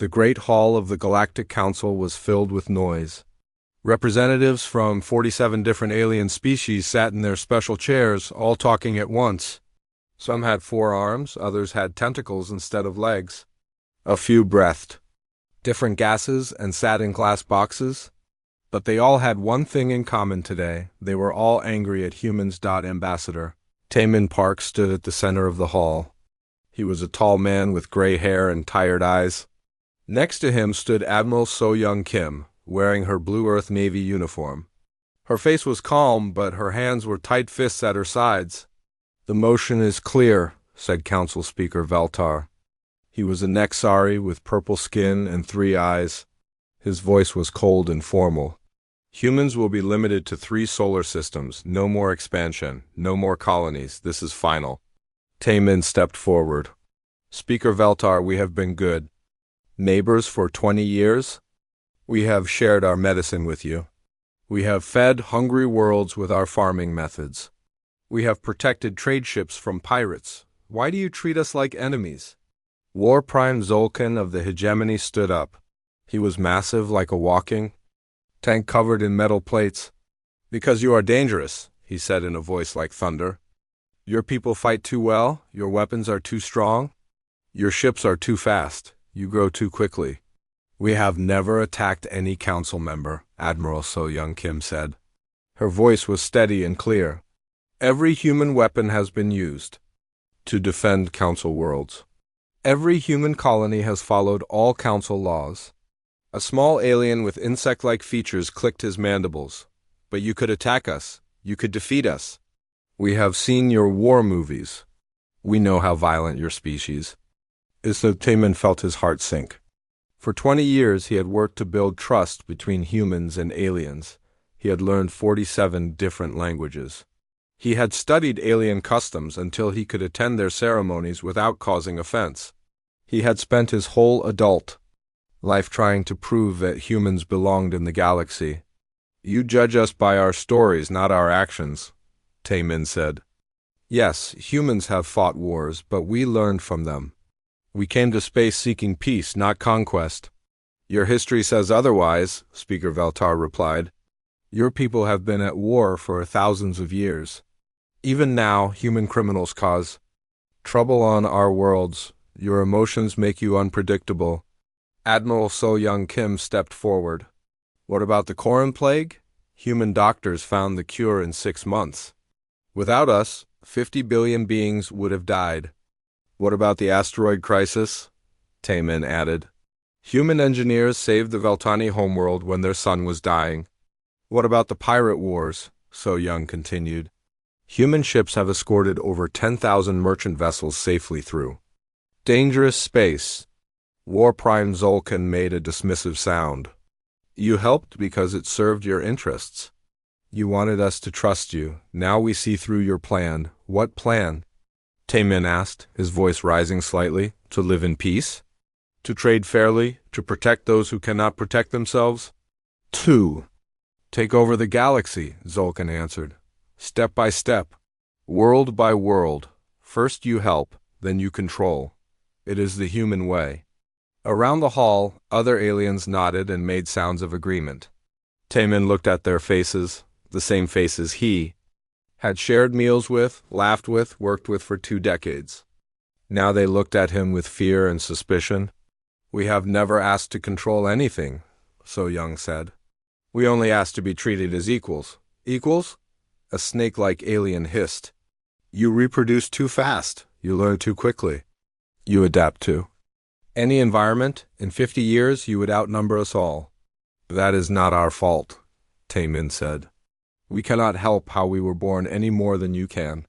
The great hall of the Galactic Council was filled with noise. Representatives from 47 different alien species sat in their special chairs, all talking at once. Some had 4 arms, others had tentacles instead of legs. A few breathed different gases and sat in glass boxes. But they all had one thing in common today. They were all angry at humans. Ambassador Taemin Park stood at the center of the hall. He was a tall man with gray hair and tired eyes. Next to him stood Admiral So-Young Kim, wearing her Blue Earth Navy uniform. Her face was calm, but her hands were tight fists at her sides. "The motion is clear," said Council Speaker Veltar. He was a Nexari with purple skin and 3 eyes. His voice was cold and formal. "Humans will be limited to 3 solar systems. No more expansion. No more colonies. This is final." Taemin stepped forward. "Speaker Veltar, we have been good neighbors for 20 years. We have shared our medicine with you. We have fed hungry worlds with our farming methods. We have protected trade ships from pirates. Why do you treat us like enemies?" War Prime Zolkin of the hegemony stood up. He was massive like a walking tank covered in metal plates. "Because you are dangerous," he said in a voice like thunder. "Your people fight too well, your weapons are too strong, your ships are too fast, you grow too quickly." "We have never attacked any council member," Admiral So-Young Kim said. Her voice was steady and clear. "Every human weapon has been used to defend council worlds. Every human colony has followed all council laws." A small alien with insect-like features clicked his mandibles. "But you could attack us. You could defeat us. We have seen your war movies. We know how violent your species is." So Taemin felt his heart sink. For 20 years he had worked to build trust between humans and aliens. He had learned 47 different languages. He had studied alien customs until he could attend their ceremonies without causing offense. He had spent his whole adult life trying to prove that humans belonged in the galaxy. "You judge us by our stories, not our actions," Taemin said. "Yes, humans have fought wars, but we learned from them. We came to space seeking peace, not conquest." "Your history says otherwise," Speaker Veltar replied. "Your people have been at war for thousands of years. Even now, human criminals cause trouble on our worlds. Your emotions make you unpredictable." Admiral So-Young Kim stepped forward. "What about the Corn Plague? Human doctors found the cure in 6 months. Without us, 50 billion beings would have died." "What about the asteroid crisis?" Taemin added. "Human engineers saved the Veltani homeworld when their sun was dying." "What about the pirate wars?" So-Young continued. "Human ships have escorted over 10,000 merchant vessels safely through dangerous space." War Prime Zolkin made a dismissive sound. "You helped because it served your interests. You wanted us to trust you. Now we see through your plan." "What plan?" Taemin asked, his voice rising slightly. "To live in peace? To trade fairly? To protect those who cannot protect themselves?" "To take over the galaxy," Zolkin answered. "Step by step. World by world. First you help, then you control. It is the human way." Around the hall, other aliens nodded and made sounds of agreement. Taemin looked at their faces, the same faces he had shared meals with, laughed with, worked with for 2 decades. Now they looked at him with fear and suspicion. "We have never asked to control anything," So-Young said. "We only asked to be treated as equals." "Equals?" A snake-like alien hissed. "You reproduce too fast. You learn too quickly. You adapt to any environment. In 50 years, you would outnumber us all." "That is not our fault," Taemin said. "We cannot help how we were born any more than you can."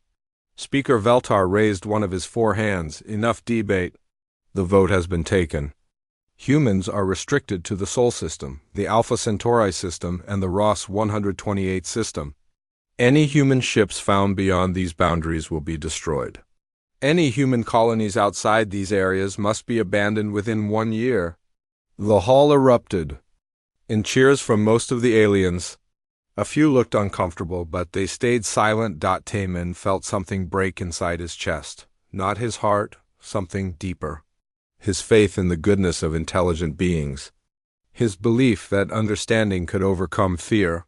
Speaker Veltar raised one of his 4 hands. "Enough debate. The vote has been taken. Humans are restricted to the Sol system, the Alpha Centauri system, and the Ross 128 system. Any human ships found beyond these boundaries will be destroyed. Any human colonies outside these areas must be abandoned within 1 year." The hall erupted in cheers from most of the aliens. A few looked uncomfortable, but they stayed silent. Taemin felt something break inside his chest. Not his heart, something deeper. his faith in the goodness of intelligent beings, his belief that understanding could overcome fear.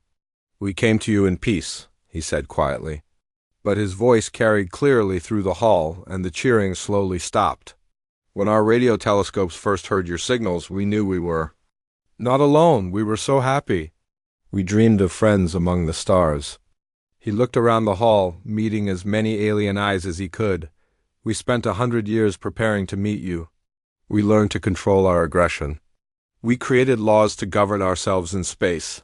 "We came to you in peace," he said quietly. But his voice carried clearly through the hall, and the cheering slowly stopped. "When our radio telescopes first heard your signals, we knew we were not alone. We were so happy. We dreamed of friends among the stars." He looked around the hall, meeting as many alien eyes as he could. "We spent 100 years preparing to meet you. We learned to control our aggression. We created laws to govern ourselves in space.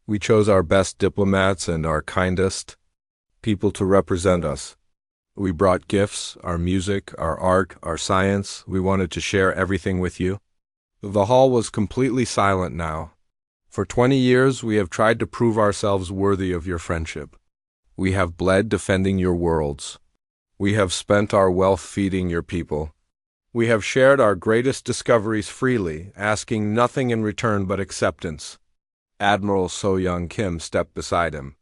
We chose our best diplomats and our kindest people to represent us. We brought gifts, our music, our art, our science. We wanted to share everything with you." The hall was completely silent now. "For 20 years we have tried to prove ourselves worthy of your friendship. We have bled defending your worlds. We have spent our wealth feeding your people. We have shared our greatest discoveries freely, asking nothing in return but acceptance." Admiral So-Young Kim stepped beside him.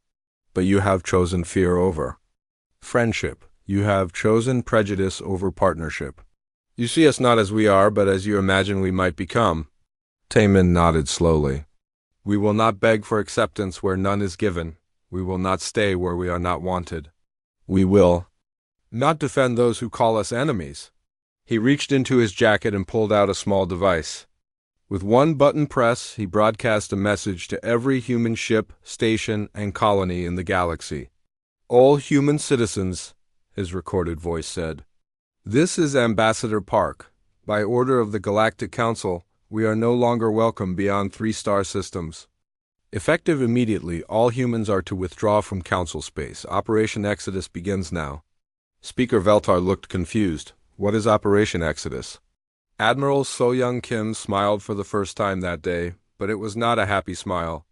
"But you have chosen fear over friendship. You have chosen prejudice over partnership. You see us not as we are, but as you imagine we might become." Taemin nodded slowly. "We will not beg for acceptance where none is given. We will not stay where we are not wanted. We will not defend those who call us enemies." He reached into his jacket and pulled out a small device. With one button press, he broadcast a message to every human ship, station, and colony in the galaxy. "All human citizens," his recorded voice said. "This is Ambassador Park. By order of the Galactic Council, we are no longer welcome beyond 3-star systems. Effective immediately, all humans are to withdraw from Council space. Operation Exodus begins now." Speaker Veltar looked confused. "What is Operation Exodus?" Admiral So-Young Kim smiled for the first time that day, but it was not a happy smile.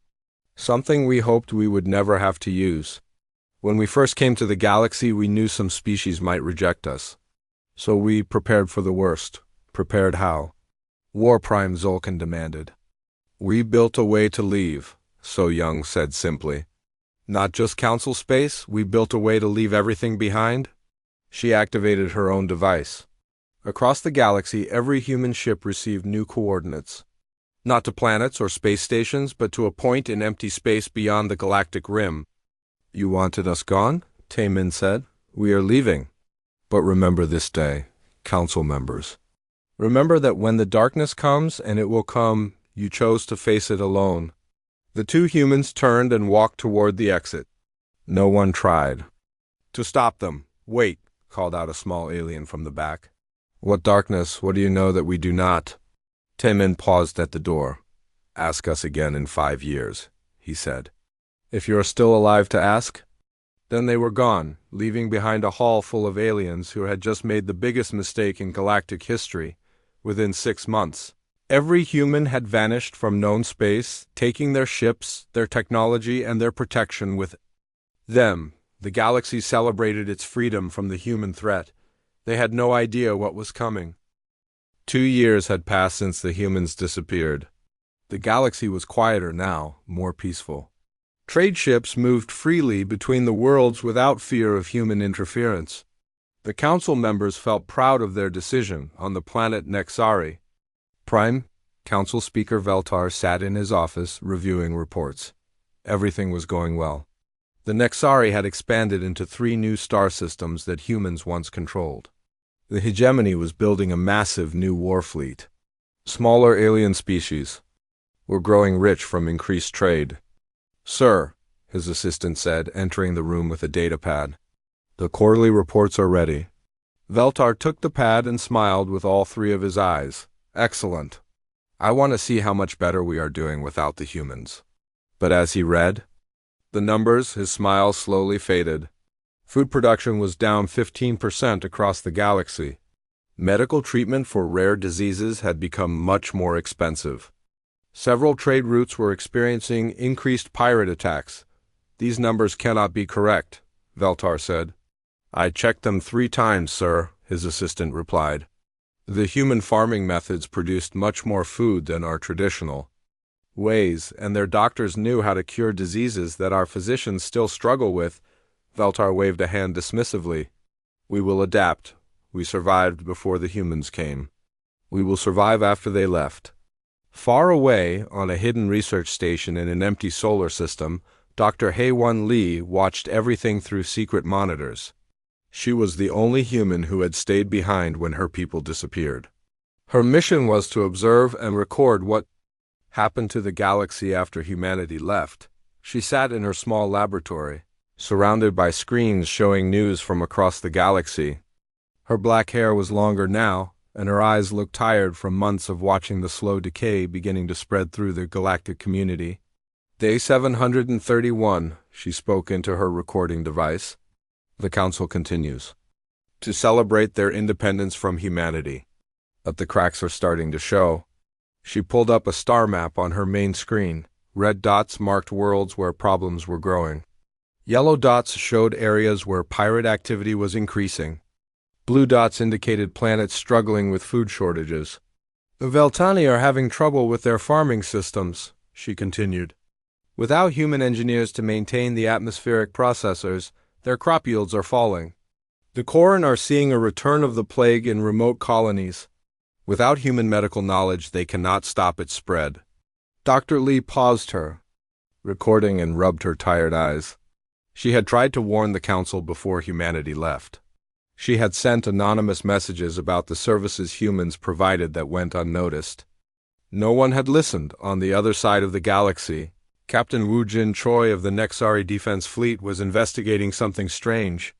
"Something we hoped we would never have to use. When we first came to the galaxy, we knew some species might reject us. So we prepared for the worst." "Prepared how?" War Prime Zolkin demanded. "We built a way to leave," So-Young said simply. "Not just Council space, we built a way to leave everything behind." She activated her own device. Across the galaxy, every human ship received new coordinates. Not to planets or space stations, but to a point in empty space beyond the galactic rim. "You wanted us gone?" Taemin said. "We are leaving. But remember this day, Council members. Remember that when the darkness comes, and it will come, you chose to face it alone." The two humans turned and walked toward the exit. No one tried to stop them. "Wait," called out a small alien from the back. "What darkness? What do you know that we do not?" Taemin paused at the door. "Ask us again in 5 years," he said. "If you are still alive to ask?" Then they were gone, leaving behind a hall full of aliens who had just made the biggest mistake in galactic history. Within 6 months, every human had vanished from known space, taking their ships, their technology, and their protection with them. The galaxy celebrated its freedom from the human threat. They had no idea what was coming. 2 years had passed since the humans disappeared. The galaxy was quieter now, more peaceful. Trade ships moved freely between the worlds without fear of human interference. The council members felt proud of their decision on the planet Nexari. Prime Council Speaker Veltar sat in his office, reviewing reports. Everything was going well. The Nexari had expanded into 3 new star systems that humans once controlled. The hegemony was building a massive new war fleet. Smaller alien species were growing rich from increased trade. "Sir," his assistant said, entering the room with a data pad. "The quarterly reports are ready." Veltar took the pad and smiled with all 3 of his eyes. "Excellent. I want to see how much better we are doing without the humans." But as he read the numbers, his smile slowly faded. Food production was down 15% across the galaxy. Medical treatment for rare diseases had become much more expensive. Several trade routes were experiencing increased pirate attacks. "These numbers cannot be correct," Veltar said. "I checked them 3 times, sir," his assistant replied. "The human farming methods produced much more food than our traditional ways, and their doctors knew how to cure diseases that our physicians still struggle with." Veltar waved a hand dismissively. "We will adapt. We survived before the humans came." We will survive after they left. Far away, on a hidden research station in an empty solar system, Dr. Haewon Lee watched everything through secret monitors. She was the only human who had stayed behind when her people disappeared. Her mission was to observe and record what happened to the galaxy after humanity left. She sat in her small laboratory, surrounded by screens showing news from across the galaxy. Her black hair was longer now, and her eyes looked tired from months of watching the slow decay beginning to spread through the galactic community. Day 731, she spoke into her recording device. The Council continues to celebrate their independence from humanity. But the cracks are starting to show. She pulled up a star map on her main screen. Red dots marked worlds where problems were growing. Yellow dots showed areas where pirate activity was increasing. Blue dots indicated planets struggling with food shortages. The Veltani are having trouble with their farming systems, she continued. Without human engineers to maintain the atmospheric processors, their crop yields are falling. The Corran are seeing a return of the plague in remote colonies. Without human medical knowledge, they cannot stop its spread. Dr. Lee paused her, recording, and rubbed her tired eyes. She had tried to warn the Council before humanity left. She had sent anonymous messages about the services humans provided that went unnoticed. No one had listened on the other side of the galaxy. Captain Woo Jin Choi of the Nexari Defense Fleet was investigating something strange.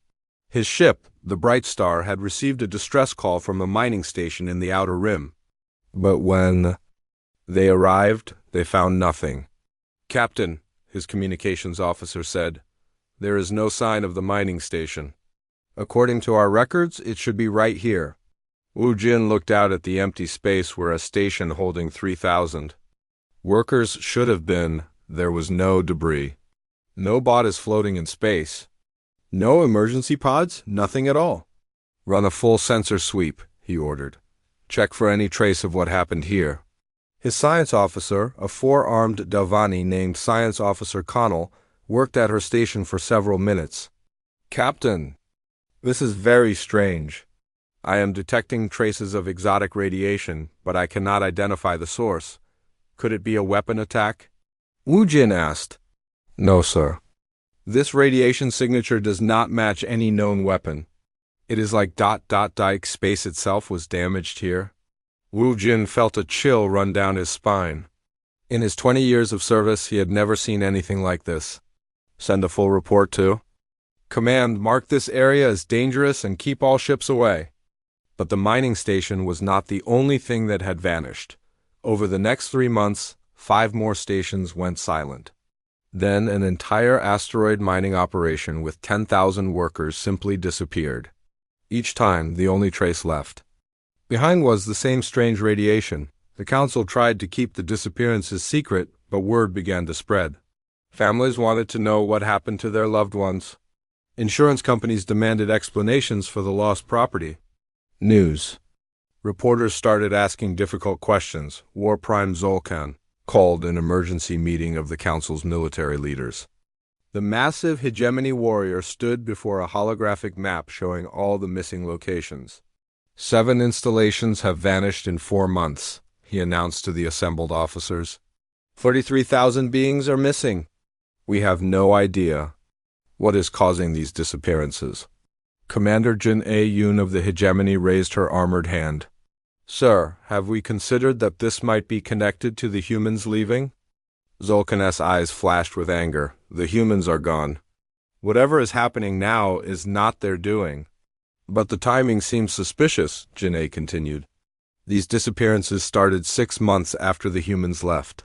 His ship, the Bright Star, had received a distress call from a mining station in the Outer Rim. But when they arrived, they found nothing. "Captain," his communications officer said, "there is no sign of the mining station. According to our records, it should be right here." Woo Jin looked out at the empty space where a station holding 3,000 workers should have been. There was no debris. No bot is floating in space. No emergency pods, nothing at all. "Run a full sensor sweep," he ordered. "Check for any trace of what happened here." His science officer, a four-armed Delvani named Science Officer Connell, worked at her station for several minutes. "Captain, this is very strange. I am detecting traces of exotic radiation, but I cannot identify the source. Could it be a weapon attack?" Woo Jin asked. "No, sir. This radiation signature does not match any known weapon. It is like ... Space itself was damaged here." Woo Jin felt a chill run down his spine. In his 20 years of service, he had never seen anything like this. "Send a full report to Command, mark this area as dangerous and keep all ships away." But the mining station was not the only thing that had vanished. Over the next 3 months, 5 more stations went silent. Then an entire asteroid mining operation with 10,000 workers simply disappeared. Each time, the only trace left behind was the same strange radiation. The Council tried to keep the disappearances secret, but word began to spread. Families wanted to know what happened to their loved ones. Insurance companies demanded explanations for the lost property. News. Reporters started asking difficult questions. War Prime Zolkan called an emergency meeting of the Council's military leaders. The massive hegemony warrior stood before a holographic map showing all the missing locations. 7 installations have vanished in 4 months, he announced to the assembled officers. 33,000 beings are missing. We have no idea what is causing these disappearances. Commander Jin A. Yoon of the hegemony raised her armored hand. "Sir, have we considered that this might be connected to the humans leaving?" Zolkan's eyes flashed with anger. "The humans are gone. Whatever is happening now is not their doing." "But the timing seems suspicious," Jin-A continued. "These disappearances started 6 months after the humans left.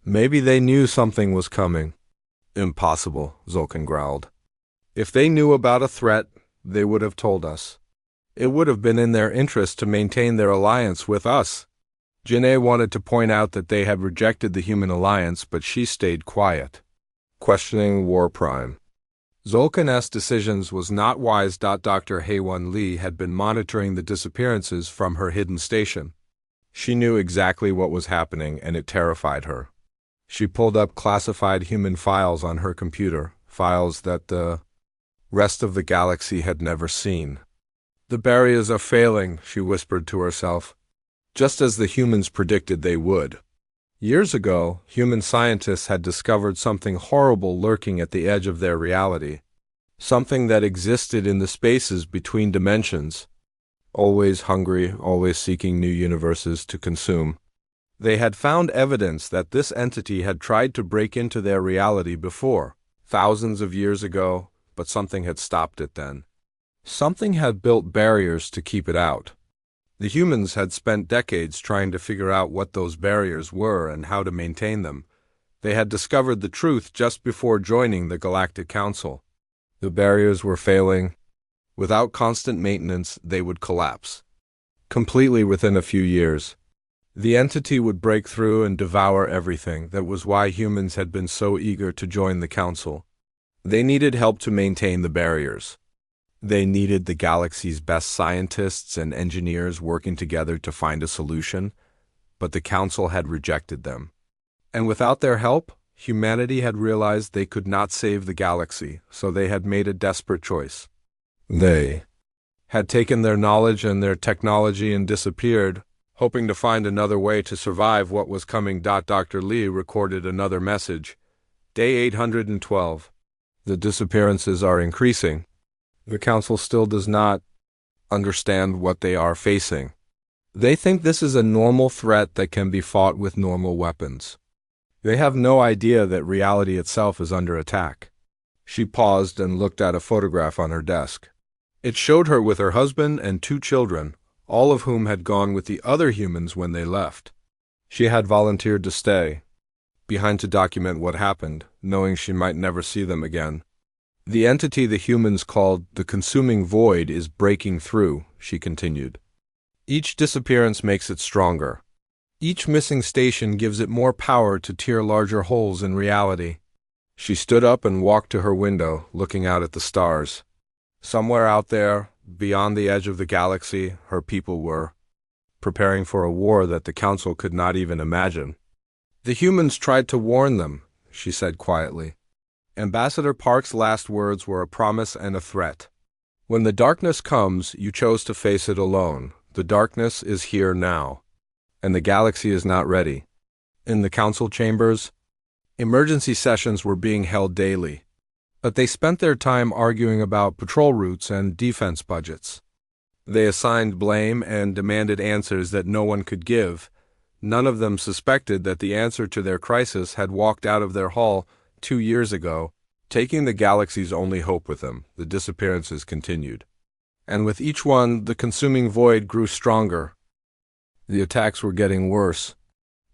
Maybe they knew something was coming." "Impossible," Zolkan growled. "If they knew about a threat, they would have told us. It would have been in their interest to maintain their alliance with us." Jin-A wanted to point out that they had rejected the human alliance, but she stayed quiet, questioning War Prime. Zolkan's decisions was not wise. Dr. Haewon Lee had been monitoring the disappearances from her hidden station. She knew exactly what was happening, and it terrified her. She pulled up classified human files on her computer, files that the rest of the galaxy had never seen. "The barriers are failing," she whispered to herself. just as the humans predicted they would. Years ago, human scientists had discovered something horrible lurking at the edge of their reality, something that existed in the spaces between dimensions, always hungry, always seeking new universes to consume. They had found evidence that this entity had tried to break into their reality before, thousands of years ago, but something had stopped it then. Something had built barriers to keep it out. The humans had spent decades trying to figure out what those barriers were and how to maintain them. They had discovered the truth just before joining the Galactic Council. The barriers were failing. Without constant maintenance, they would collapse. Completely within a few years. The entity would break through and devour everything. That was why humans had been so eager to join the Council. They needed help to maintain the barriers. They needed the galaxy's best scientists and engineers working together to find a solution, but the Council had rejected them. And without their help, humanity had realized they could not save the galaxy, so they had made a desperate choice. They had taken their knowledge and their technology and disappeared, hoping to find another way to survive what was coming. Dr. Lee recorded another message. Day 812. The disappearances are increasing. The Council still does not understand what they are facing. They think this is a normal threat that can be fought with normal weapons. They have no idea that reality itself is under attack. She paused and looked at a photograph on her desk. It showed her with her husband and 2 children, all of whom had gone with the other humans when they left. She had volunteered to stay behind to document what happened, knowing she might never see them again. The entity the humans called the consuming void is breaking through, she continued. Each disappearance makes it stronger. Each missing station gives it more power to tear larger holes in reality. She stood up and walked to her window, looking out at the stars. Somewhere out there, beyond the edge of the galaxy, her people were preparing for a war that the Council could not even imagine. The humans tried to warn them, she said quietly. Ambassador Park's last words were a promise and a threat. When the darkness comes, you chose to face it alone. The darkness is here now, and the galaxy is not ready. In the Council chambers, emergency sessions were being held daily, but they spent their time arguing about patrol routes and defense budgets. They assigned blame and demanded answers that no one could give. None of them suspected that the answer to their crisis had walked out of their hall 2 years ago, taking the galaxy's only hope with them. The disappearances continued. And with each one, the consuming void grew stronger. The attacks were getting worse.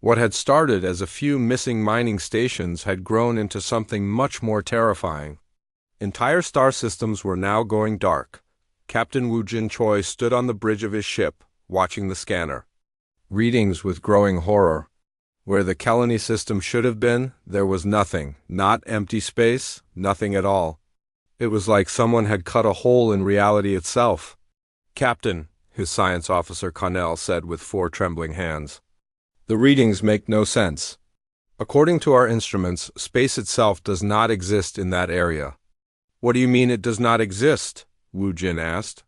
What had started as a few missing mining stations had grown into something much more terrifying. Entire star systems were now going dark. Captain Woojin Choi stood on the bridge of his ship, watching the scanner. Readings with growing horror. Where the Kelani system should have been, there was nothing. Not empty space, nothing at all. It was like someone had cut a hole in reality itself. Captain, his science officer Connell said with 4 trembling hands. The readings make no sense. According to our instruments, space itself does not exist in that area. What do you mean it does not exist? Wu Jin asked.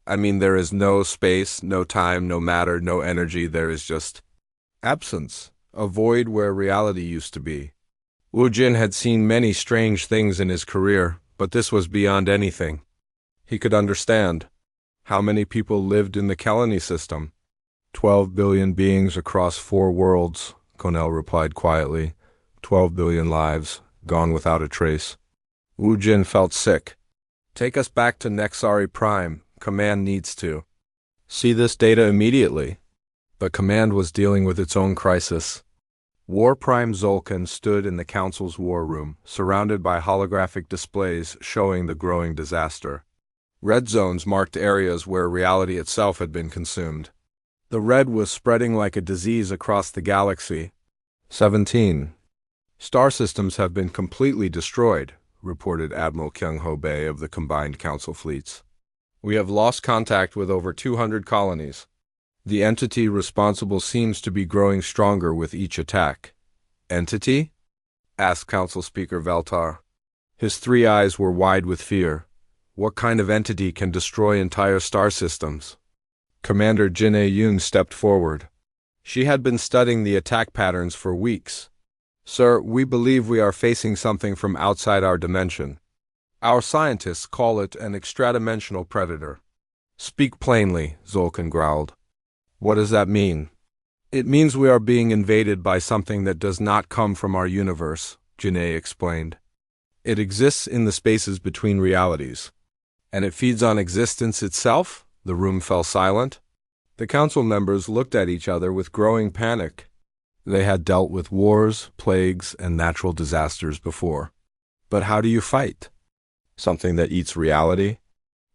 I mean there is no space, no time, no matter, no energy, there is just absence. A void where reality used to be. Wu Jin had seen many strange things in his career, but this was beyond anything. He could understand. How many people lived in the Kelani system? 12 billion beings across 4 worlds, Connell replied quietly. 12 billion lives, gone without a trace. Wu Jin felt sick. Take us back to Nexari Prime. Command needs to see this data immediately. But Command was dealing with its own crisis. War Prime Zolkin stood in the Council's war room, surrounded by holographic displays showing the growing disaster. Red zones marked areas where reality itself had been consumed. The red was spreading like a disease across the galaxy. 17. Star systems have been completely destroyed, reported Admiral Kyung-Ho Bae of the combined Council fleets. We have lost contact with over 200 colonies. The entity responsible seems to be growing stronger with each attack. Entity? Asked Council Speaker Veltar. His 3 eyes were wide with fear. What kind of entity can destroy entire star systems? Commander Jin A. Yoon stepped forward. She had been studying the attack patterns for weeks. Sir, we believe we are facing something from outside our dimension. Our scientists call it an extradimensional predator. Speak plainly, Zolkin growled. What does that mean? It means we are being invaded by something that does not come from our universe, Janae explained. It exists in the spaces between realities. And it feeds on existence itself? The room fell silent. The council members looked at each other with growing panic. They had dealt with wars, plagues, and natural disasters before. But how do you fight? Something that eats reality?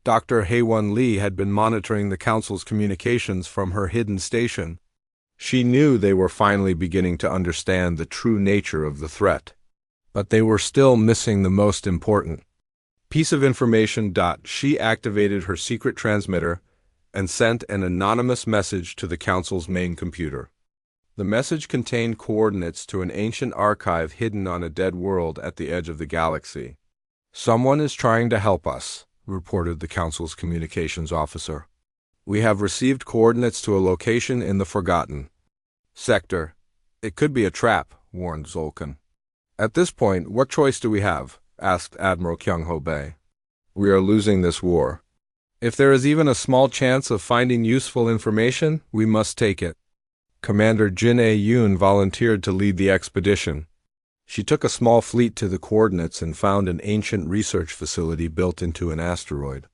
Dr. Haewon Lee had been monitoring the council's communications from her hidden station. She knew they were finally beginning to understand the true nature of the threat. But they were still missing the most important piece of information. She activated her secret transmitter and sent an anonymous message to the council's main computer. The message contained coordinates to an ancient archive hidden on a dead world at the edge of the galaxy. Someone is trying to help us, reported the council's communications officer. We have received coordinates to a location in the Forgotten sector. It could be a trap, warned Zolkin. At this point, what choice do we have? Asked Admiral Kyung-ho Bae. We are losing this war. If there is even a small chance of finding useful information, we must take it. Commander Jin A-yoon volunteered to lead the expedition. She took a small fleet to the coordinates and found an ancient research facility built into an asteroid.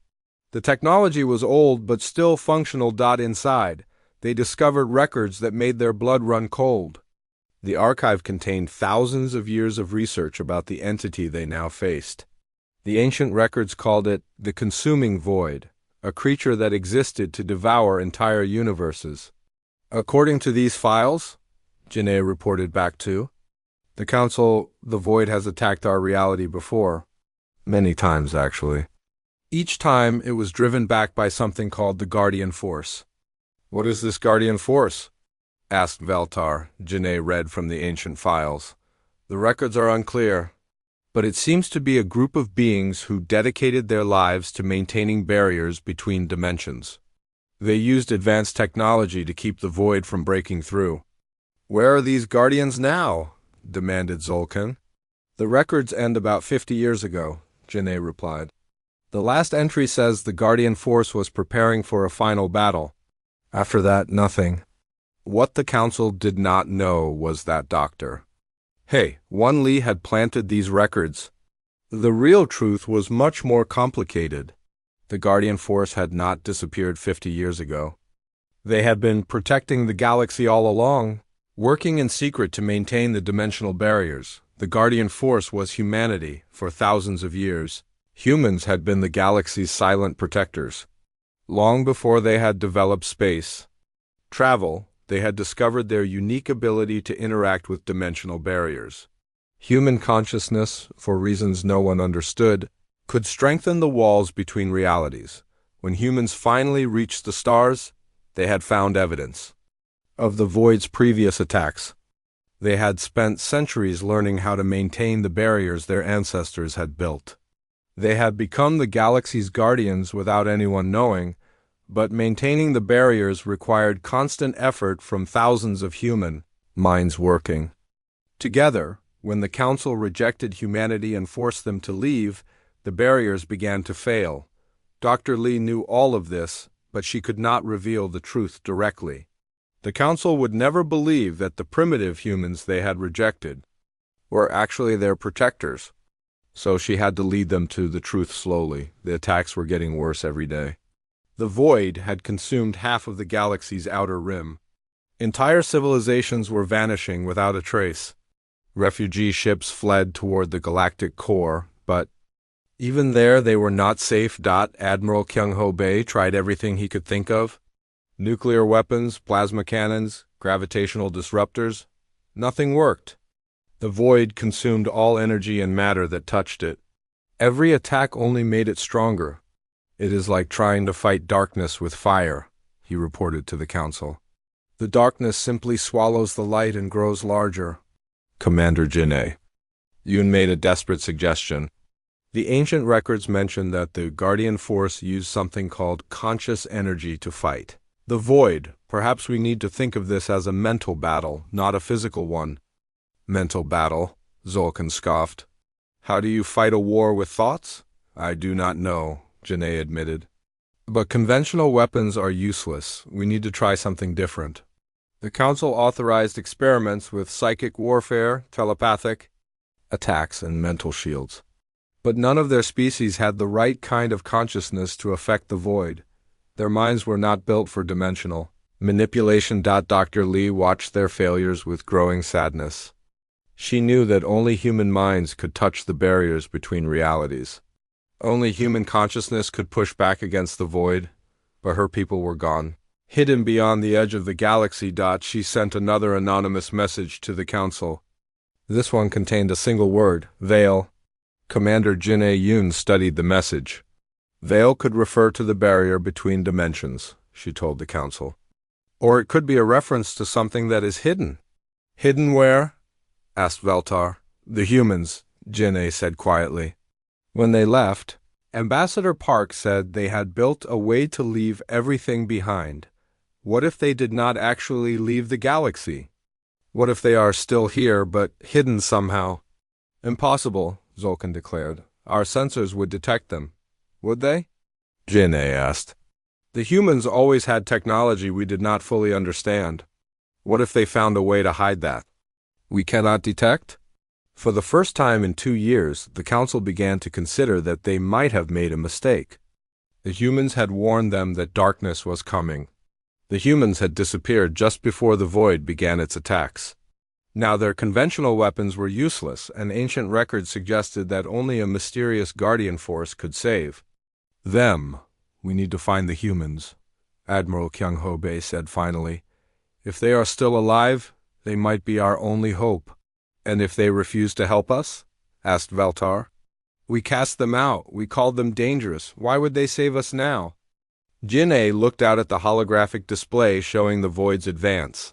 The technology was old but still functional. Inside, they discovered records that made their blood run cold. The archive contained thousands of years of research about the entity they now faced. The ancient records called it the Consuming Void, a creature that existed to devour entire universes. According to these files, Janae reported back to, the Council, the Void has attacked our reality before. Many times, actually. Each time, it was driven back by something called the Guardian Force. What is this Guardian Force? Asked Veltar. Janae read from the ancient files. The records are unclear, but it seems to be a group of beings who dedicated their lives to maintaining barriers between dimensions. They used advanced technology to keep the Void from breaking through. Where are these Guardians now? Demanded Zolkin. The records end about 50 years ago, Janae replied. The last entry says the Guardian Force was preparing for a final battle. After that, nothing. What the Council did not know was that Dr. Haewon Lee had planted these records. The real truth was much more complicated. The Guardian Force had not disappeared 50 years ago. They had been protecting the galaxy all along, working in secret to maintain the dimensional barriers. The Guardian Force was humanity for thousands of years. Humans had been the galaxy's silent protectors. Long before they had developed space travel, they had discovered their unique ability to interact with dimensional barriers. Human consciousness, for reasons no one understood, could strengthen the walls between realities. When humans finally reached the stars, they had found evidence of the Void's previous attacks. They had spent centuries learning how to maintain the barriers their ancestors had built. They had become the galaxy's guardians without anyone knowing, but maintaining the barriers required constant effort from thousands of human minds working together. When the Council rejected humanity and forced them to leave, the barriers began to fail. Dr. Lee knew all of this, but she could not reveal the truth directly. The Council would never believe that the primitive humans they had rejected were actually their protectors. So she had to lead them to the truth slowly. The attacks were getting worse every day. The Void had consumed half of the galaxy's outer rim. Entire civilizations were vanishing without a trace. Refugee ships fled toward the galactic core, but even there they were not safe. Admiral Kyung-ho Bae tried everything he could think of. Nuclear weapons, plasma cannons, gravitational disruptors. Nothing worked. The Void consumed all energy and matter that touched it. Every attack only made it stronger. It is like trying to fight darkness with fire, he reported to the Council. The darkness simply swallows the light and grows larger. Commander Jin A-yoon made a desperate suggestion. The ancient records mentioned that the Guardian Force used something called conscious energy to fight. The void. Perhaps we need to think of this as a mental battle, not a physical one. Mental battle, Zolkin scoffed. How do you fight a war with thoughts? I do not know, Janae admitted. But conventional weapons are useless. We need to try something different. The Council authorized experiments with psychic warfare, telepathic attacks, and mental shields. But none of their species had the right kind of consciousness to affect the void. Their minds were not built for dimensional manipulation. Dr. Lee watched their failures with growing sadness. She knew that only human minds could touch the barriers between realities. Only human consciousness could push back against the void, but her people were gone. Hidden beyond the edge of the galaxy. She sent another anonymous message to the Council. This one contained a single word, Veil. Commander Jin-A Yoon studied the message. Veil could refer to the barrier between dimensions, she told the Council. Or it could be a reference to something that is hidden. Hidden where? Asked Veltar. The humans, Jin-A said quietly. When they left, Ambassador Park said they had built a way to leave everything behind. What if they did not actually leave the galaxy? What if they are still here, but hidden somehow? Impossible, Zolkin declared. Our sensors would detect them. Would they? Jin-A asked. The humans always had technology we did not fully understand. What if they found a way to hide that? We cannot detect? For the first time in 2 years, the Council began to consider that they might have made a mistake. The humans had warned them that darkness was coming. The humans had disappeared just before the void began its attacks. Now their conventional weapons were useless, and ancient records suggested that only a mysterious guardian force could save them. We need to find the humans, Admiral Kyung-ho-bae said finally. If they are still alive, they might be our only hope. And if they refuse to help us? Asked Veltar. We cast them out. We called them dangerous. Why would they save us now? Jin-A looked out at the holographic display showing the void's advance.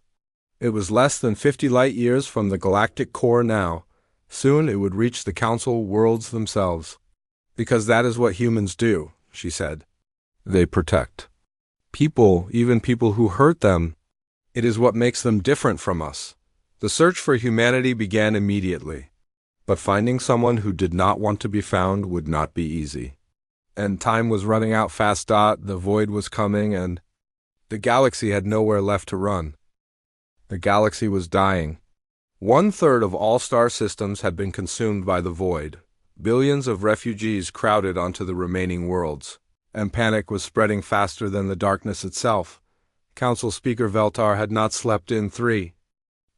It was less than 50 light-years from the galactic core now. Soon it would reach the Council worlds themselves. Because that is what humans do, she said. They protect. People, even people who hurt them. It is what makes them different from us. The search for humanity began immediately. But finding someone who did not want to be found would not be easy. And time was running out fast. The void was coming, and the galaxy had nowhere left to run. The galaxy was dying. 1/3 of all star systems had been consumed by the void. Billions of refugees crowded onto the remaining worlds, and panic was spreading faster than the darkness itself. Council Speaker Veltar had not slept in 3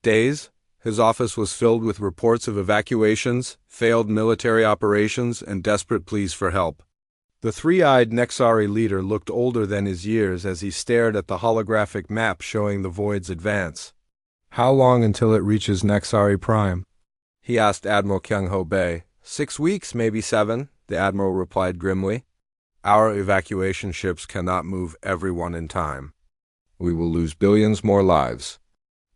days. His office was filled with reports of evacuations, failed military operations, and desperate pleas for help. The three-eyed Nexari leader looked older than his years as he stared at the holographic map showing the void's advance. How long until it reaches Nexari Prime? He asked Admiral Kyung-ho-bae. 6 weeks, maybe 7, the Admiral replied grimly. Our evacuation ships cannot move everyone in time. We will lose billions more lives.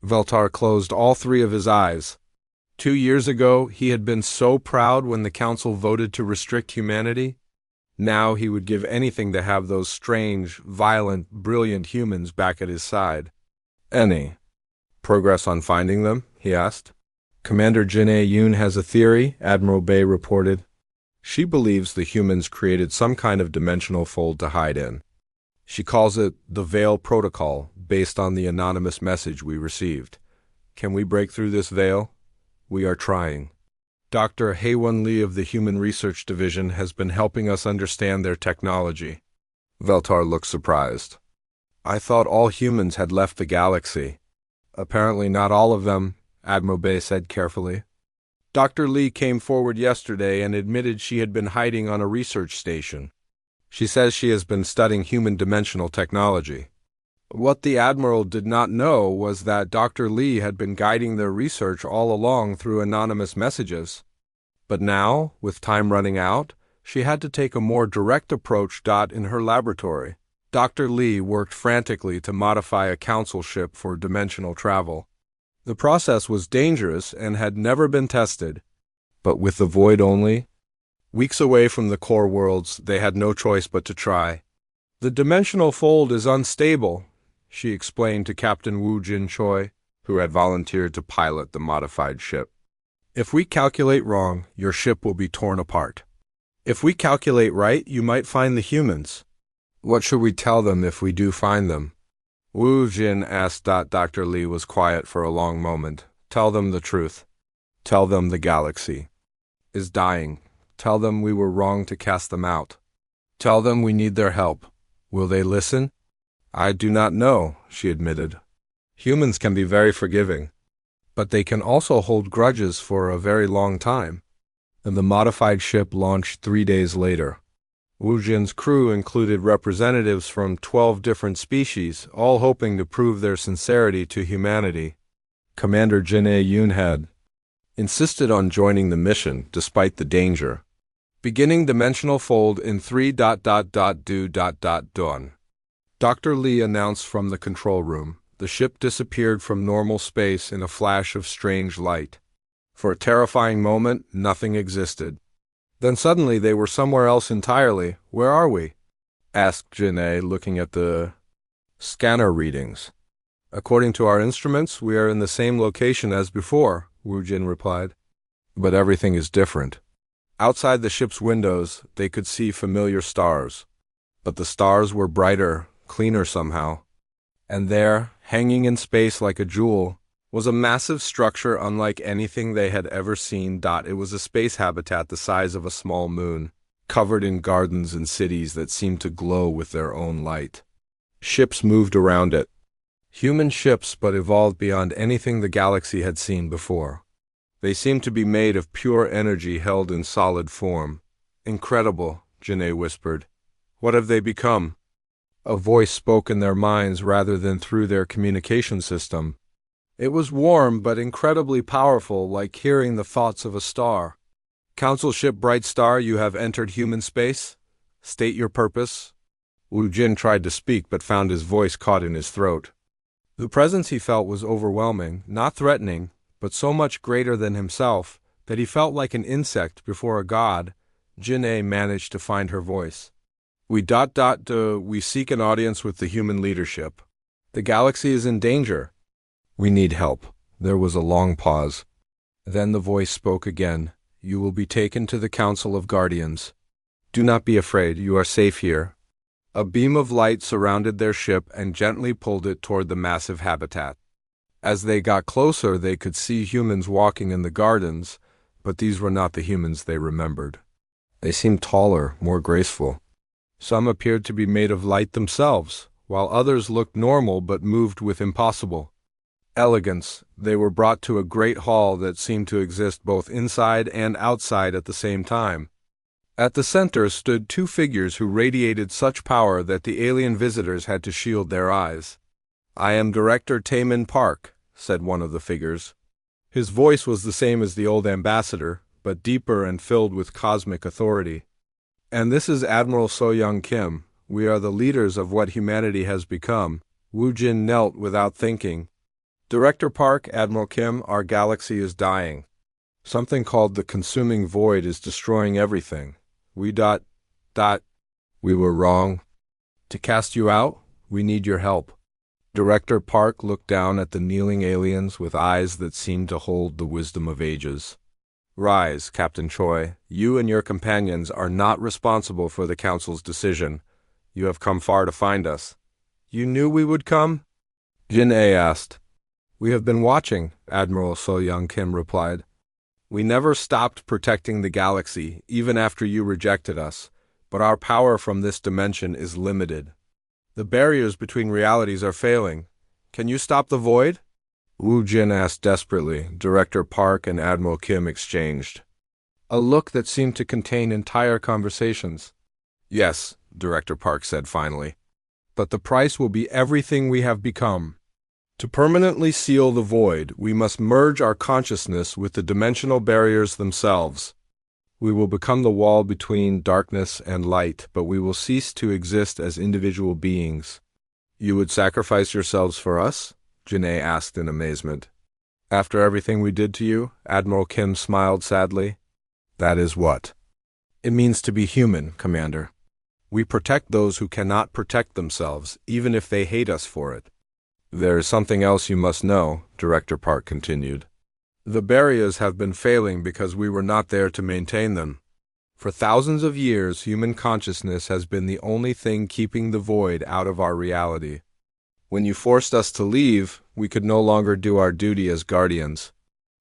Veltar closed all 3 of his eyes. 2 years ago, he had been so proud when the Council voted to restrict humanity. Now he would give anything to have those strange, violent, brilliant humans back at his side. Any progress on finding them? He asked. Commander Jin-A Yoon has a theory, Admiral Bae reported. She believes the humans created some kind of dimensional fold to hide in. She calls it the Veil Protocol, based on the anonymous message we received. Can we break through this veil? We are trying. Dr. Haewon Lee of the Human Research Division has been helping us understand their technology. Veltar looked surprised. I thought all humans had left the galaxy. Apparently not all of them, Admiral Bae said carefully. Dr. Lee came forward yesterday and admitted she had been hiding on a research station. She says she has been studying human dimensional technology. What the Admiral did not know was that Dr. Lee had been guiding their research all along through anonymous messages. But now, with time running out, she had to take a more direct approach. In her laboratory, Dr. Lee worked frantically to modify a council ship for dimensional travel. The process was dangerous and had never been tested. But with the void only, weeks away from the core worlds, they had no choice but to try. The dimensional fold is unstable, she explained to Captain Wu Jin Choi, who had volunteered to pilot the modified ship. If we calculate wrong, your ship will be torn apart. If we calculate right, you might find the humans. What should we tell them if we do find them? Wu Jin asked. Dr. Li was quiet for a long moment. Tell them the truth. Tell them the galaxy is dying. Tell them we were wrong to cast them out. Tell them we need their help. Will they listen? I do not know, she admitted. Humans can be very forgiving, but they can also hold grudges for a very long time. And the modified ship launched 3 days later. Wu Jin's crew included representatives from 12 different species, all hoping to prove their sincerity to humanity. Commander Jin-A Yunhad insisted on joining the mission despite the danger. Beginning dimensional fold in 3.do.done. Dr. Li announced from the control room. The ship disappeared from normal space in a flash of strange light. For a terrifying moment, nothing existed. Then suddenly they were somewhere else entirely. Where are we? Asked Jin-A, looking at the scanner readings. According to our instruments, we are in the same location as before, Wu Jin replied. But everything is different. Outside the ship's windows, they could see familiar stars. But the stars were brighter, cleaner somehow. And there, hanging in space like a jewel, was a massive structure unlike anything they had ever seen. It was a space habitat the size of a small moon, covered in gardens and cities that seemed to glow with their own light. Ships moved around it. Human ships, but evolved beyond anything the galaxy had seen before. They seemed to be made of pure energy held in solid form. Incredible, Jin-A whispered. What have they become? A voice spoke in their minds rather than through their communication system. It was warm but incredibly powerful, like hearing the thoughts of a star. Council ship Bright Star, you have entered human space. State your purpose. Wu Jin tried to speak but found his voice caught in his throat. The presence he felt was overwhelming, not threatening, but so much greater than himself that he felt like an insect before a god. Jin-A managed to find her voice. We seek an audience with the human leadership. The galaxy is in danger. We need help. There was a long pause. Then the voice spoke again. You will be taken to the Council of Guardians. Do not be afraid, you are safe here. A beam of light surrounded their ship and gently pulled it toward the massive habitat. As they got closer, they could see humans walking in the gardens, but these were not the humans they remembered. They seemed taller, more graceful. Some appeared to be made of light themselves, while others looked normal but moved with impossible elegance. They were brought to a great hall that seemed to exist both inside and outside at the same time. At the center stood two figures who radiated such power that the alien visitors had to shield their eyes. I am Director Taemin Park, said one of the figures. His voice was the same as the old ambassador, but deeper and filled with cosmic authority. And this is Admiral So-Young Kim. We are the leaders of what humanity has become. Wu Jin knelt without thinking. Director Park, Admiral Kim, our galaxy is dying. Something called the consuming void is destroying everything. We were wrong. To cast you out, we need your help. Director Park looked down at the kneeling aliens with eyes that seemed to hold the wisdom of ages. Rise, Captain Choi. You and your companions are not responsible for the Council's decision. You have come far to find us. You knew we would come? Jin-A asked. We have been watching, Admiral So-Young Kim replied. We never stopped protecting the galaxy, even after you rejected us, but our power from this dimension is limited. The barriers between realities are failing. Can you stop the void? Wu Jin asked desperately. Director Park and Admiral Kim exchanged a look that seemed to contain entire conversations. Yes, Director Park said finally. But the price will be everything we have become. To permanently seal the void, we must merge our consciousness with the dimensional barriers themselves. We will become the wall between darkness and light, but we will cease to exist as individual beings. You would sacrifice yourselves for us? Jin-A asked in amazement. After everything we did to you, Admiral Kim smiled sadly. That is what? It means to be human, Commander. We protect those who cannot protect themselves, even if they hate us for it. There is something else you must know, Director Park continued. The barriers have been failing because we were not there to maintain them. For thousands of years, human consciousness has been the only thing keeping the void out of our reality. When you forced us to leave, we could no longer do our duty as guardians.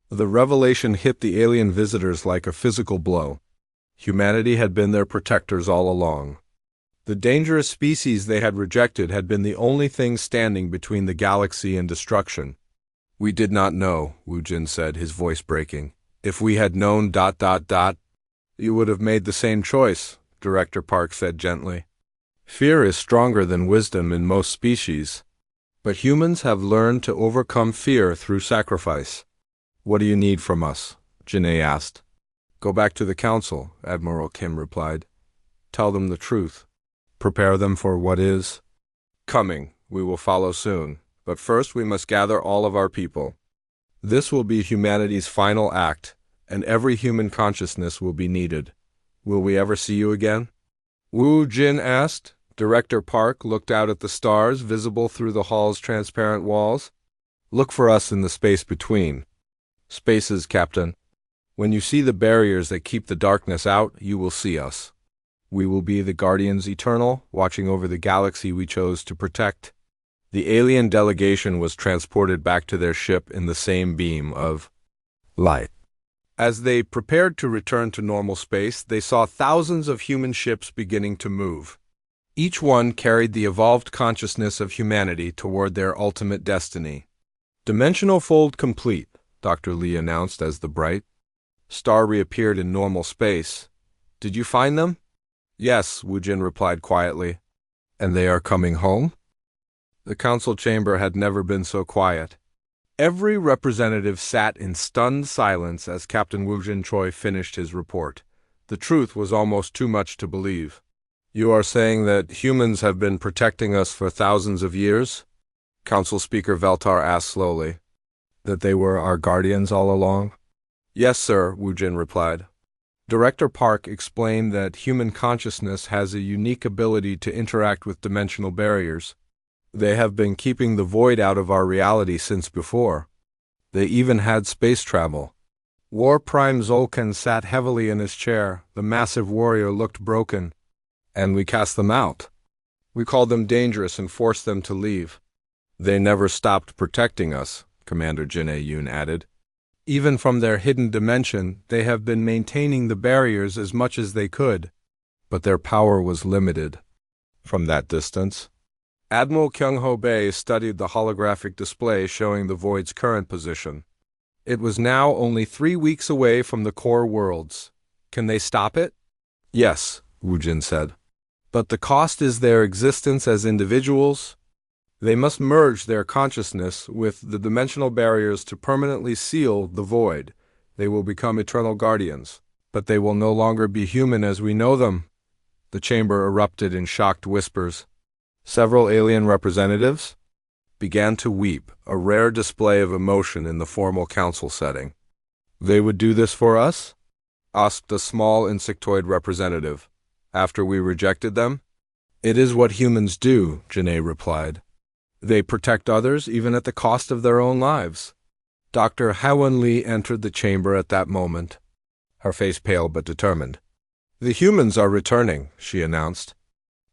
The revelation hit the alien visitors like a physical blow. Humanity had been their protectors all along. The dangerous species they had rejected had been the only thing standing between the galaxy and destruction. We did not know, Wu Jin said, his voice breaking. If we had known ... You would have made the same choice, Director Park said gently. Fear is stronger than wisdom in most species. But humans have learned to overcome fear through sacrifice. What do you need from us? Janae asked. Go back to the council, Admiral Kim replied. Tell them the truth. Prepare them for what is coming. We will follow soon. But first we must gather all of our people. This will be humanity's final act, and every human consciousness will be needed. Will we ever see you again? Wu Jin asked. Director Park looked out at the stars visible through the hall's transparent walls. Look for us in the space between. Spaces, Captain. When you see the barriers that keep the darkness out, you will see us. We will be the guardians eternal, watching over the galaxy we chose to protect. The alien delegation was transported back to their ship in the same beam of light. As they prepared to return to normal space, they saw thousands of human ships beginning to move. Each one carried the evolved consciousness of humanity toward their ultimate destiny. Dimensional fold complete, Dr. Lee announced as the bright star reappeared in normal space. Did you find them? Yes, Wu Jin replied quietly. And they are coming home? The council chamber had never been so quiet. Every representative sat in stunned silence as Captain Wu Jin Choi finished his report. The truth was almost too much to believe. You are saying that humans have been protecting us for thousands of years? Council Speaker Veltar asked slowly. That they were our guardians all along? Yes, sir, Wu Jin replied. Director Park explained that human consciousness has a unique ability to interact with dimensional barriers. They have been keeping the void out of our reality since before. They even had space travel. War Prime Zolkin sat heavily in his chair. The massive warrior looked broken. And we cast them out. We called them dangerous and forced them to leave. They never stopped protecting us, Commander Jin-A Yoon added. Even from their hidden dimension, they have been maintaining the barriers as much as they could. But their power was limited. From that distance, Admiral Kyung-Ho Bae studied the holographic display showing the void's current position. It was now only 3 weeks away from the core worlds. Can they stop it? Yes, Wu Jin said. But the cost is their existence as individuals. They must merge their consciousness with the dimensional barriers to permanently seal the void. They will become eternal guardians. But they will no longer be human as we know them. The chamber erupted in shocked whispers. Several alien representatives began to weep, a rare display of emotion in the formal council setting. They would do this for us? Asked a small insectoid representative. After we rejected them? It is what humans do, Janae replied. They protect others even at the cost of their own lives. Dr. Hawan Lee entered the chamber at that moment, her face pale but determined. The humans are returning, she announced.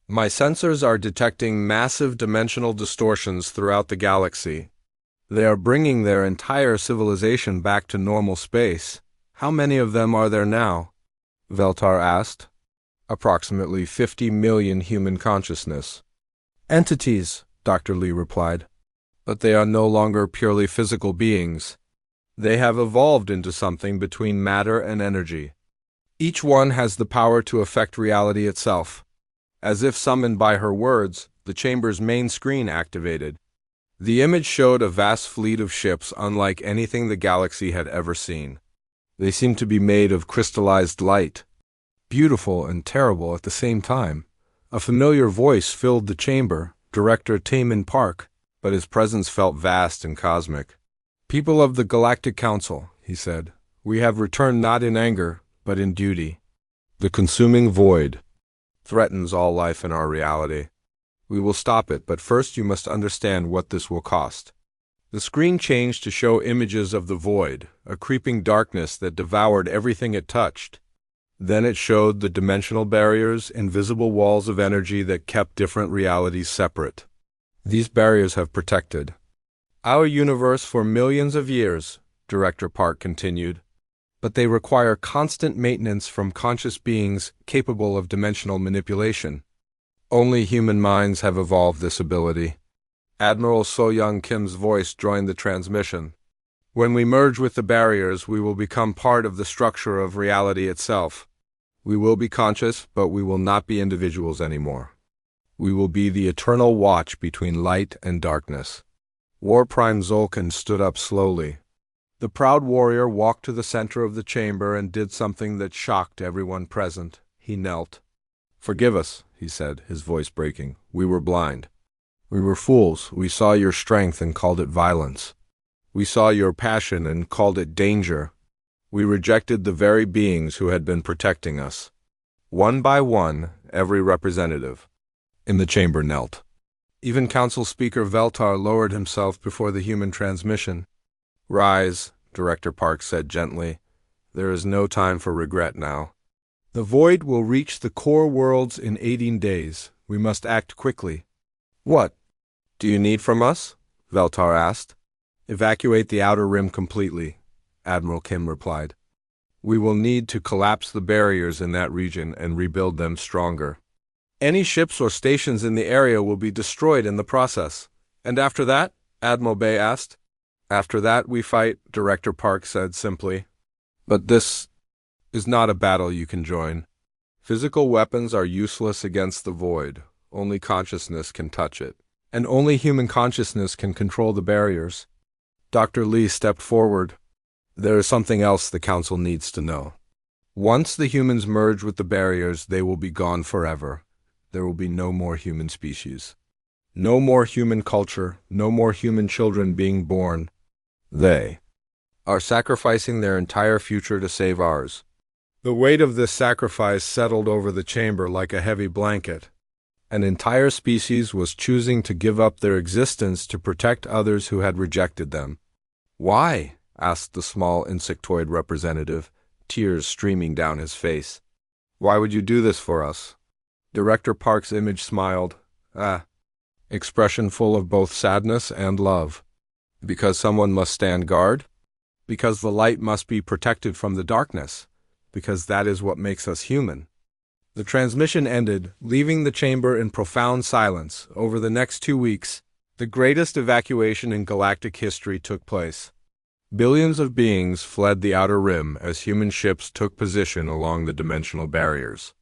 My sensors are detecting massive dimensional distortions throughout the galaxy. They are bringing their entire civilization back to normal space. How many of them are there now? Veltar asked. Approximately 50 million human consciousness. Entities, Dr. Lee replied. But they are no longer purely physical beings. They have evolved into something between matter and energy. Each one has the power to affect reality itself. As if summoned by her words, the chamber's main screen activated. The image showed a vast fleet of ships unlike anything the galaxy had ever seen. They seemed to be made of crystallized light, beautiful and terrible at the same time. A familiar voice filled the chamber, Director Taemin Park, but his presence felt vast and cosmic. People of the Galactic Council, he said, we have returned not in anger, but in duty. The consuming void threatens all life in our reality. We will stop it, but first you must understand what this will cost. The screen changed to show images of the void, a creeping darkness that devoured everything it touched. Then it showed the dimensional barriers, invisible walls of energy that kept different realities separate. These barriers have protected our universe for millions of years, Director Park continued, but they require constant maintenance from conscious beings capable of dimensional manipulation. Only human minds have evolved this ability. Admiral So-Young Kim's voice joined the transmission. When we merge with the barriers, we will become part of the structure of reality itself. We will be conscious, but we will not be individuals anymore. We will be the eternal watch between light and darkness. War Prime Zolkin stood up slowly. The proud warrior walked to the center of the chamber and did something that shocked everyone present. He knelt. "Forgive us," he said, his voice breaking. "We were blind. We were fools. We saw your strength and called it violence. We saw your passion and called it danger. We rejected the very beings who had been protecting us." One by one, every representative in the chamber knelt. Even Council Speaker Veltar lowered himself before the human transmission. "Rise," Director Park said gently. "There is no time for regret now. The void will reach the core worlds in 18 days. We must act quickly." "What do you need from us?" Veltar asked. "Evacuate the outer rim completely," Admiral Kim replied. "We will need to collapse the barriers in that region and rebuild them stronger. Any ships or stations in the area will be destroyed in the process." "And after that?" Admiral Bay asked. "After that we fight," Director Park said simply. "But this is not a battle you can join. Physical weapons are useless against the void. Only consciousness can touch it. And only human consciousness can control the barriers." Dr. Lee stepped forward. "There is something else the Council needs to know. Once the humans merge with the barriers, they will be gone forever. There will be no more human species. No more human culture, no more human children being born. They are sacrificing their entire future to save ours." The weight of this sacrifice settled over the chamber like a heavy blanket. An entire species was choosing to give up their existence to protect others who had rejected them. "Why?" asked the small insectoid representative, tears streaming down his face. "Why would you do this for us?" Director Park's image smiled. Expression full of both sadness and love. "Because someone must stand guard? Because the light must be protected from the darkness. Because that is what makes us human." The transmission ended, leaving the chamber in profound silence. Over the next 2 weeks, the greatest evacuation in galactic history took place. Billions of beings fled the outer rim as human ships took position along the dimensional barriers.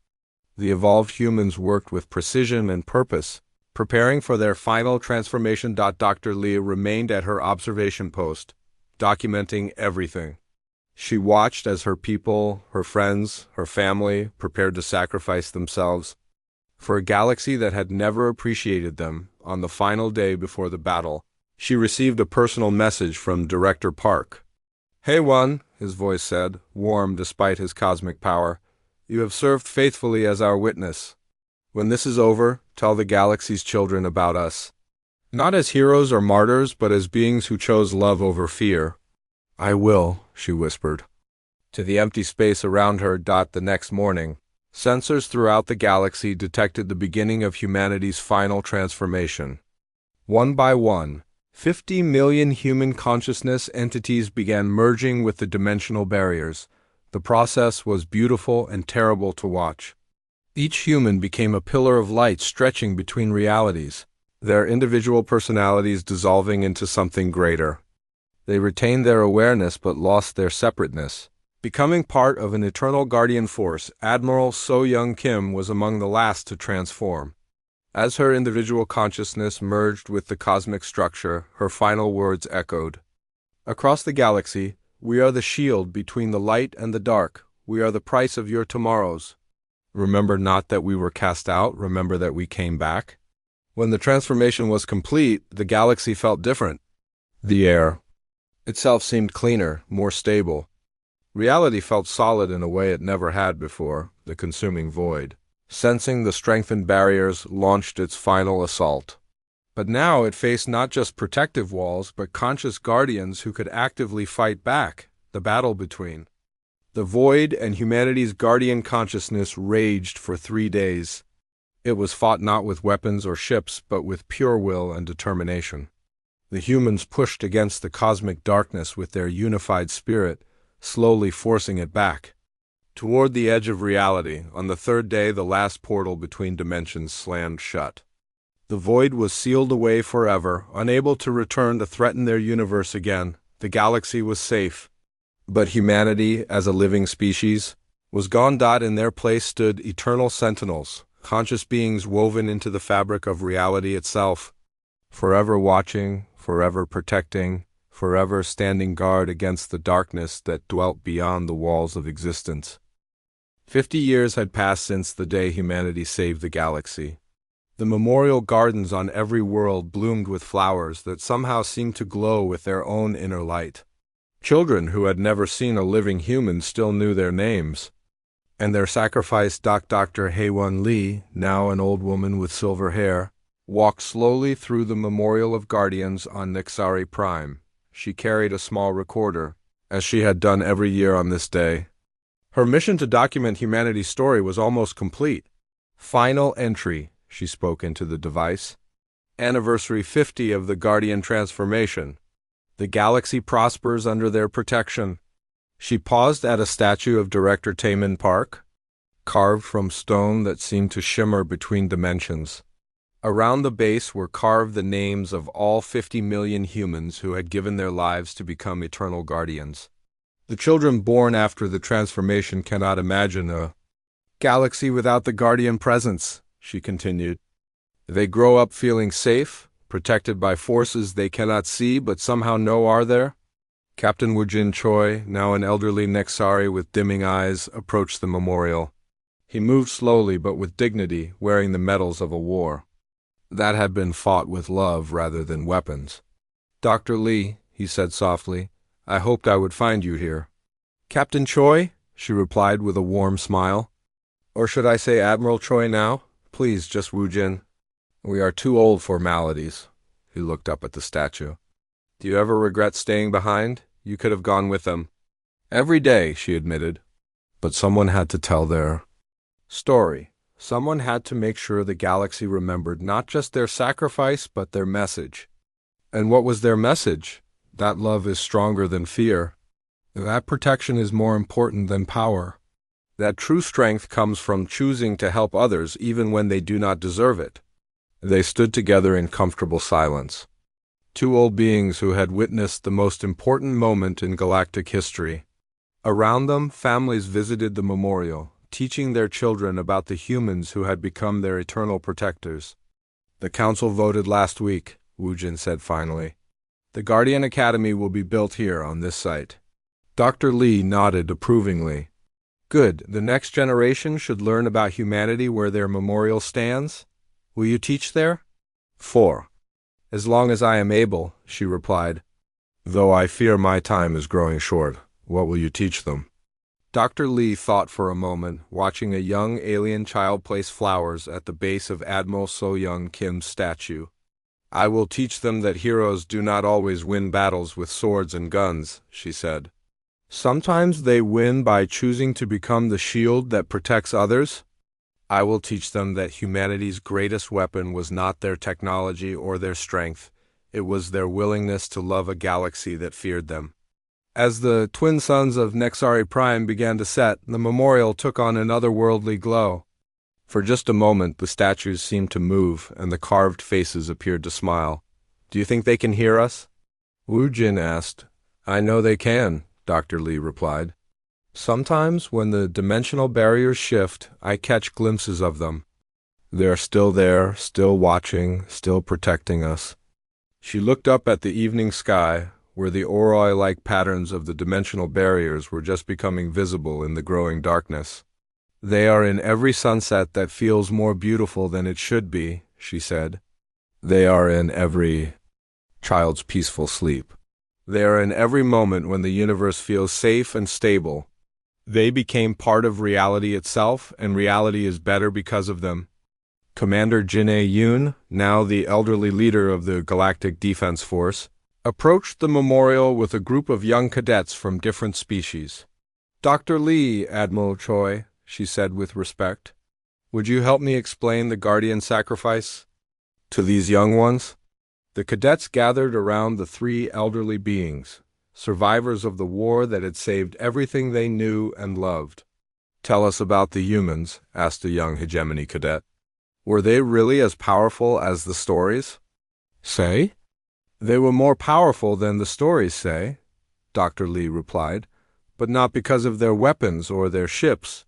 The evolved humans worked with precision and purpose, preparing for their final transformation. Dr. Lee remained at her observation post, documenting everything. She watched as her people, her friends, her family prepared to sacrifice themselves for a galaxy that had never appreciated them. On the final day before the battle, she received a personal message from Director Park. "Hey One," his voice said, warm despite his cosmic power, "you have served faithfully as our witness. When this is over, tell the galaxy's children about us. Not as heroes or martyrs, but as beings who chose love over fear." "I will," she whispered. To the empty space around her. The next morning, sensors throughout the galaxy detected the beginning of humanity's final transformation. One by one, 50 million human consciousness entities began merging with the dimensional barriers. The process was beautiful and terrible to watch. Each human became a pillar of light stretching between realities, their individual personalities dissolving into something greater. They retained their awareness but lost their separateness. Becoming part of an eternal guardian force, Admiral So-Young Kim was among the last to transform. As her individual consciousness merged with the cosmic structure, her final words echoed. "Across the galaxy, we are the shield between the light and the dark. We are the price of your tomorrows. Remember not that we were cast out, remember that we came back." When the transformation was complete, the galaxy felt different. The air itself seemed cleaner, more stable. Reality felt solid in a way it never had before, the consuming void sensing the strengthened barriers, launched its final assault. But now it faced not just protective walls, but conscious guardians who could actively fight back. The battle between the void and humanity's guardian consciousness raged for 3 days. It was fought not with weapons or ships, but with pure will and determination. The humans pushed against the cosmic darkness with their unified spirit, slowly forcing it back. Toward the edge of reality, on the 3rd day, the last portal between dimensions slammed shut. The void was sealed away forever, unable to return to threaten their universe again. The galaxy was safe. But humanity, as a living species, was gone. In their place stood eternal sentinels, conscious beings woven into the fabric of reality itself, forever watching, forever protecting, forever standing guard against the darkness that dwelt beyond the walls of existence. 50 years had passed since the day humanity saved the galaxy. The memorial gardens on every world bloomed with flowers that somehow seemed to glow with their own inner light. Children who had never seen a living human still knew their names, and their sacrificed Dr. Haewon Lee, now an old woman with silver hair, walked slowly through the memorial of guardians on Nixari Prime. She carried a small recorder, as she had done every year on this day. Her mission to document humanity's story was almost complete. Final entry, she spoke into the device. Anniversary 50 of the Guardian transformation. The galaxy prospers under their protection. She paused at a statue of Director Taemin Park, carved from stone that seemed to shimmer between dimensions. Around the base were carved the names of all 50 million humans who had given their lives to become eternal guardians. The children born after the transformation cannot imagine a galaxy without the guardian presence, she continued. They grow up feeling safe, protected by forces they cannot see but somehow know are there. Captain Woojin Choi, now an elderly Nexari with dimming eyes, approached the memorial. He moved slowly but with dignity, wearing the medals of a war that had been fought with love rather than weapons. "Dr. Lee," he said softly, "I hoped I would find you here." "Captain Choi?" she replied with a warm smile. "Or should I say Admiral Choi now? Please, just Woojin. We are too old formalities." He looked up at the statue. "Do you ever regret staying behind? You could have gone with them." "Every day," she admitted. But someone had to tell their story. Someone had to make sure the galaxy remembered not just their sacrifice, but their message. And what was their message? That love is stronger than fear. That protection is more important than power. That true strength comes from choosing to help others even when they do not deserve it. They stood together in comfortable silence. Two old beings who had witnessed the most important moment in galactic history. Around them, families visited the memorial, teaching their children about the humans who had become their eternal protectors. "The council voted last week," Woojin said finally. "The Guardian Academy will be built here on this site." Dr. Lee nodded approvingly. "Good. The next generation should learn about humanity where their memorial stands. Will you teach there?" "4. As long as I am able," she replied. "Though I fear my time is growing short. What will you teach them?" Dr. Lee thought for a moment, watching a young alien child place flowers at the base of Admiral So-young Kim's statue. "I will teach them that heroes do not always win battles with swords and guns," she said. "Sometimes they win by choosing to become the shield that protects others. I will teach them that humanity's greatest weapon was not their technology or their strength. It was their willingness to love a galaxy that feared them." As the twin suns of Nexari Prime began to set, the memorial took on an otherworldly glow. For just a moment, the statues seemed to move, and the carved faces appeared to smile. "Do you think they can hear us?" Woojin asked. "I know they can," Dr. Lee replied. "Sometimes, when the dimensional barriers shift, I catch glimpses of them. They're still there, still watching, still protecting us." She looked up at the evening sky, where the Oroi-like patterns of the dimensional barriers were just becoming visible in the growing darkness. "They are in every sunset that feels more beautiful than it should be," she said. "They are in every child's peaceful sleep. They are in every moment when the universe feels safe and stable. They became part of reality itself, and reality is better because of them. Commander Jin-A Yoon, now the elderly leader of the Galactic Defense Force, approached the memorial with a group of young cadets from different species. "Dr. Lee, Admiral Choi," she said with respect, "would you help me explain the Guardian sacrifice to these young ones?" The cadets gathered around the three elderly beings, survivors of the war that had saved everything they knew and loved. "Tell us about the humans," asked a young hegemony cadet. "Were they really as powerful as the stories say?" "They were more powerful than the stories say," Dr. Lee replied, "but not because of their weapons or their ships.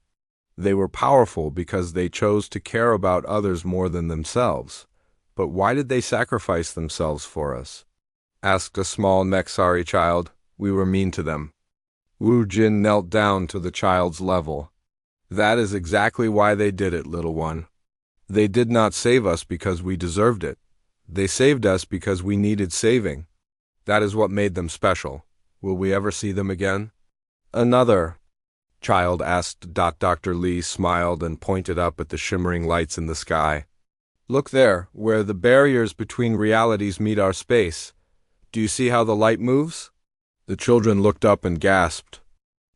They were powerful because they chose to care about others more than themselves. But why did they sacrifice themselves for us?" asked a small Nexari child. "We were mean to them." Wu Jin knelt down to the child's level. "That is exactly why they did it, little one. They did not save us because we deserved it. They saved us because we needed saving. That is what made them special. Will we ever see them again?" "Another child asked. Dr. Lee smiled and pointed up at the shimmering lights in the sky. "Look there, where the barriers between realities meet our space. Do you see how the light moves?" The children looked up and gasped.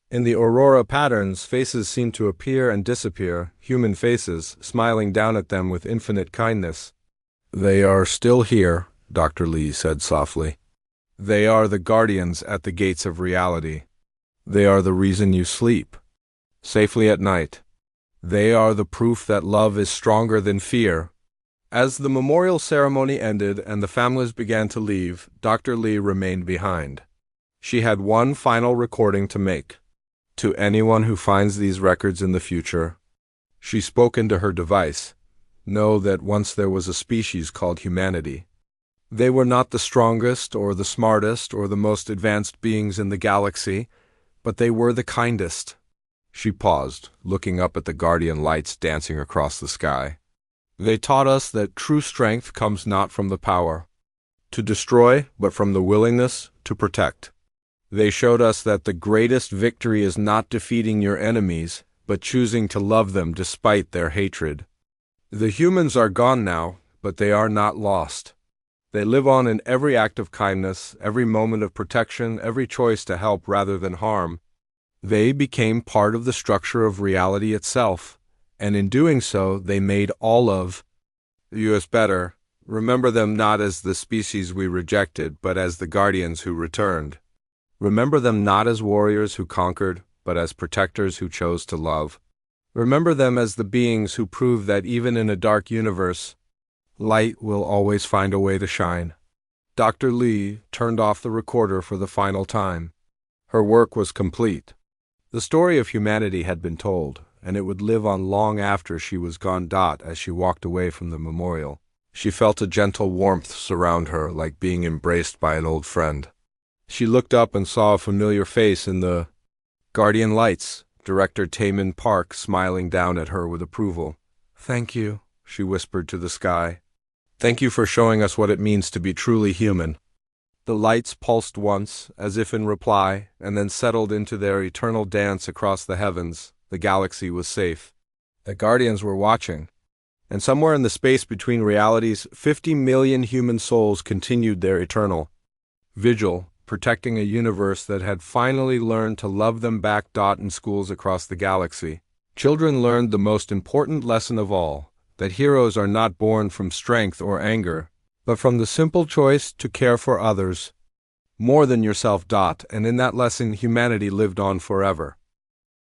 In the aurora patterns, faces seemed to appear and disappear, human faces, smiling down at them with infinite kindness. "They are still here," Dr. Lee said softly. "They are the guardians at the gates of reality. They are the reason you sleep safely at night. They are the proof that love is stronger than fear." As the memorial ceremony ended and the families began to leave, Dr. Lee remained behind. She had one final recording to make. "To anyone who finds these records in the future," she spoke into her device, "know that once there was a species called humanity. They were not the strongest or the smartest or the most advanced beings in the galaxy, but they were the kindest." She paused, looking up at the guardian lights dancing across the sky. "They taught us that true strength comes not from the power to destroy, but from the willingness to protect. They showed us that the greatest victory is not defeating your enemies, but choosing to love them despite their hatred. The humans are gone now, but they are not lost. They live on in every act of kindness, every moment of protection, every choice to help rather than harm. They became part of the structure of reality itself, and in doing so, they made all of us better. Remember them not as the species we rejected, but as the guardians who returned. Remember them not as warriors who conquered, but as protectors who chose to love. Remember them as the beings who proved that even in a dark universe, light will always find a way to shine." Dr. Lee turned off the recorder for the final time. Her work was complete. The story of humanity had been told, and it would live on long after she was gone. As she walked away from the memorial, she felt a gentle warmth surround her, like being embraced by an old friend. She looked up and saw a familiar face in the guardian lights, Director Taemin Park smiling down at her with approval. "Thank you," she whispered to the sky. "Thank you for showing us what it means to be truly human." The lights pulsed once, as if in reply, and then settled into their eternal dance across the heavens. The galaxy was safe. The Guardians were watching. And somewhere in the space between realities, 50 million human souls continued their eternal vigil, protecting a universe that had finally learned to love them back. In schools across the galaxy, children learned the most important lesson of all, that heroes are not born from strength or anger, but from the simple choice to care for others more than yourself. And in that lesson, humanity lived on forever.